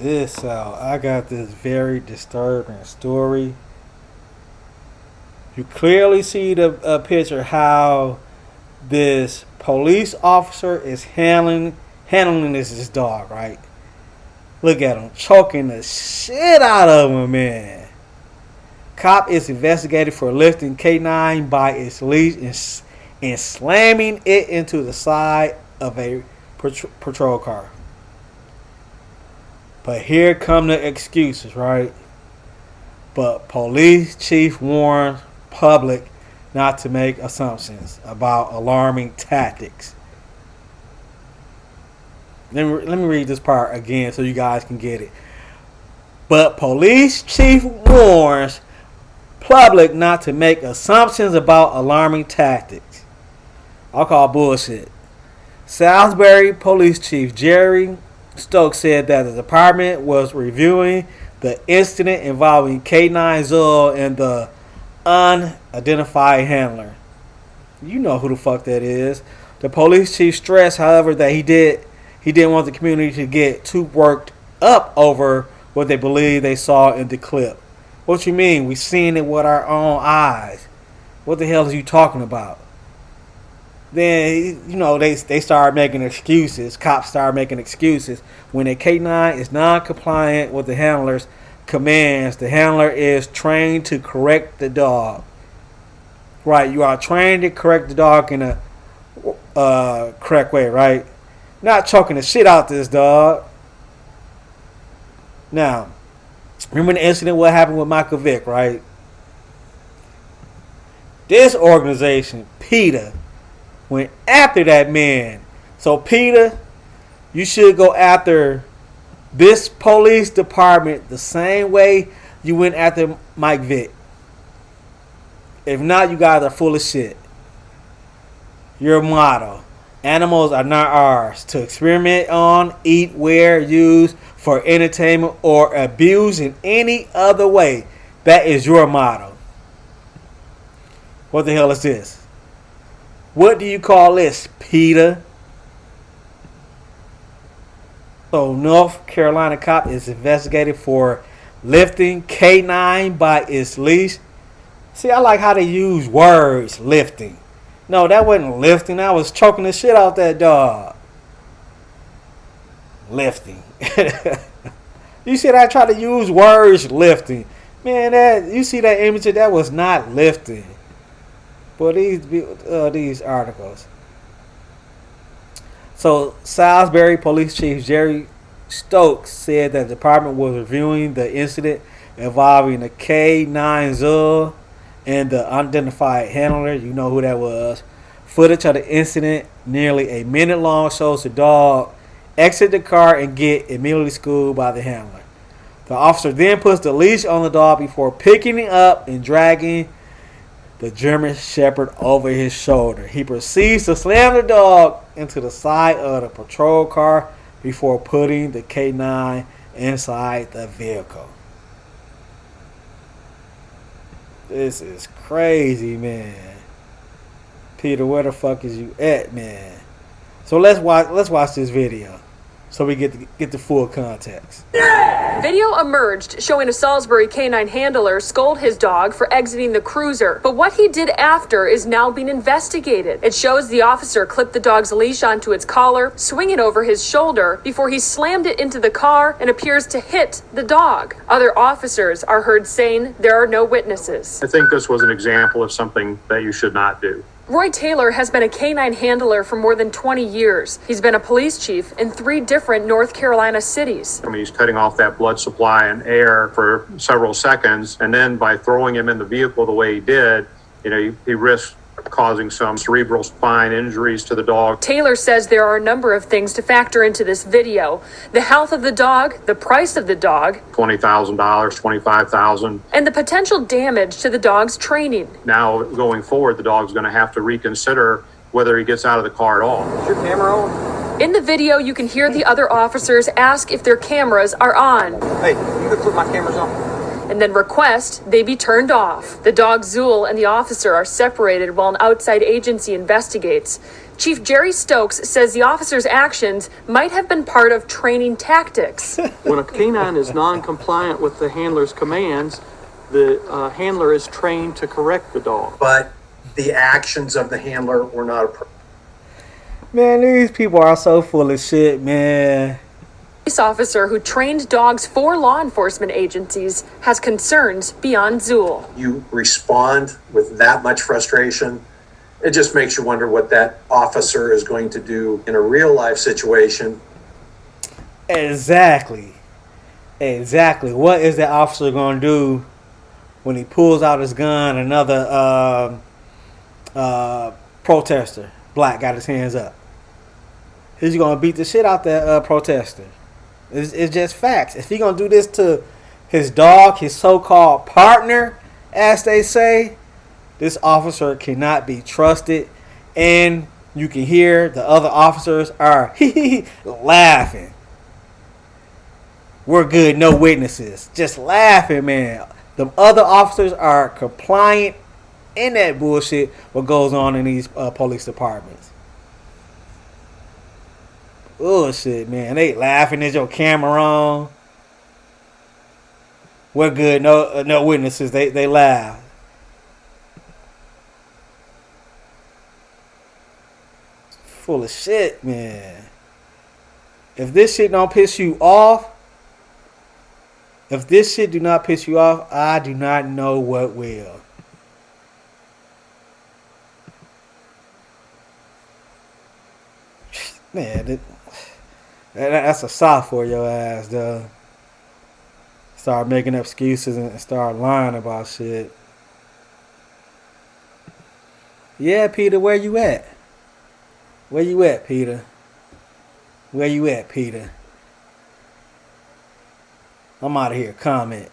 this out. I got this very disturbing story. You clearly see the picture how this police officer is handling this dog, right? Look at him choking the shit out of him, man. Cop is investigated for lifting K-9 by its leash and slamming it into the side of a patrol car. But here come the excuses, right? But police chief warns public not to make assumptions about alarming tactics. Let me read this part again so you guys can get it. But police chief warns public not to make assumptions about alarming tactics. I'll call bullshit. Salisbury Police Chief Jerry Stokes said that the department was reviewing the incident involving K-9 Zuul and the unidentified handler. You know who the fuck that is. The police chief stressed, however, that he didn't want the community to get too worked up over what they believe they saw in the clip. What you mean? We seen it with our own eyes. What the hell are you talking about? Then, they started making excuses. Cops started making excuses. When a K-9 is non-compliant with the handler's commands, the handler is trained to correct the dog. Right, you are trained to correct the dog in a correct way, right? Not choking the shit out this dog. Now, remember the incident what happened with Michael Vick, right? This organization, PETA, went after that man. So PETA, you should go after this police department the same way you went after Mike Vick. If not, you guys are full of shit. Your motto: animals are not ours to experiment on, eat, wear, use for entertainment, or abuse in any other way. That is your motto. What the hell is this? What do you call this, PETA? So, North Carolina cop is investigated for lifting K-9 by its leash. See, I like how they use words, lifting. No, that wasn't lifting. I was choking the shit out that dog. Lifting. You see that I try to use words, lifting. Man, you see that image? That was not lifting. But these articles. So, Salisbury Police Chief Jerry Stokes said that the department was reviewing the incident involving the K-9 Zuul and the unidentified handler. You know who that was. Footage of the incident, nearly a minute long, shows the dog exit the car and get immediately schooled by the handler. The officer then puts the leash on the dog before picking it up and dragging the German Shepherd over his shoulder. He proceeds to slam the dog into the side of the patrol car before putting the K-9 inside the vehicle. This is crazy, man. Peter, where the fuck is you at, man? So let's watch this video so we get the full context. Video emerged showing a Salisbury K-9 handler scold his dog for exiting the cruiser. But what he did after is now being investigated. It shows the officer clipped the dog's leash onto its collar, swing it over his shoulder before he slammed it into the car and appears to hit the dog. Other officers are heard saying there are no witnesses. I think this was an example of something that you should not do. Roy Taylor has been a K-9 handler for more than 20 years. He's been a police chief in 3 different North Carolina cities. I mean, he's cutting off that blood supply and air for several seconds, and then by throwing him in the vehicle the way he did, he risked causing some cerebral spine injuries to the dog. Taylor says there are a number of things to factor into this video. The health of the dog, the price of the dog, $20,000, $25,000. And the potential damage to the dog's training. Now, going forward, the dog's going to have to reconsider whether he gets out of the car at all. Is your camera on? In the video, you can hear the other officers ask if their cameras are on. Hey, you could put my cameras on. and then request they be turned off. The dog Zuul and the officer are separated while an outside agency investigates. Chief Jerry Stokes says the officer's actions might have been part of training tactics. When a K-9 is non-compliant with the handler's commands, the handler is trained to correct the dog. But the actions of the handler were not appropriate. Man, these people are so full of shit, man. Police officer who trained dogs for law enforcement agencies has concerns beyond Zuul. You respond with that much frustration. It just makes you wonder what that officer is going to do in a real life situation. Exactly. What is that officer going to do when he pulls out his gun? Another protester, black, got his hands up. He's going to beat the shit out that protester. It's just facts. If he going to do this to his dog, his so-called partner, as they say, this officer cannot be trusted. And you can hear the other officers are laughing. We're good, no witnesses. Just laughing, man. The other officers are compliant in that bullshit what goes on in these police departments. Oh shit, man. They laughing. Is your camera on? We're good, no witnesses. They laugh. Full of shit, man. If this shit don't piss you off, if this shit do not piss you off, I do not know what will. Man, that's a soft for your ass, though. Start making up excuses and start lying about shit. Yeah, PETA, where you at? Where you at, PETA? Where you at, PETA? I'm out of here. Comment.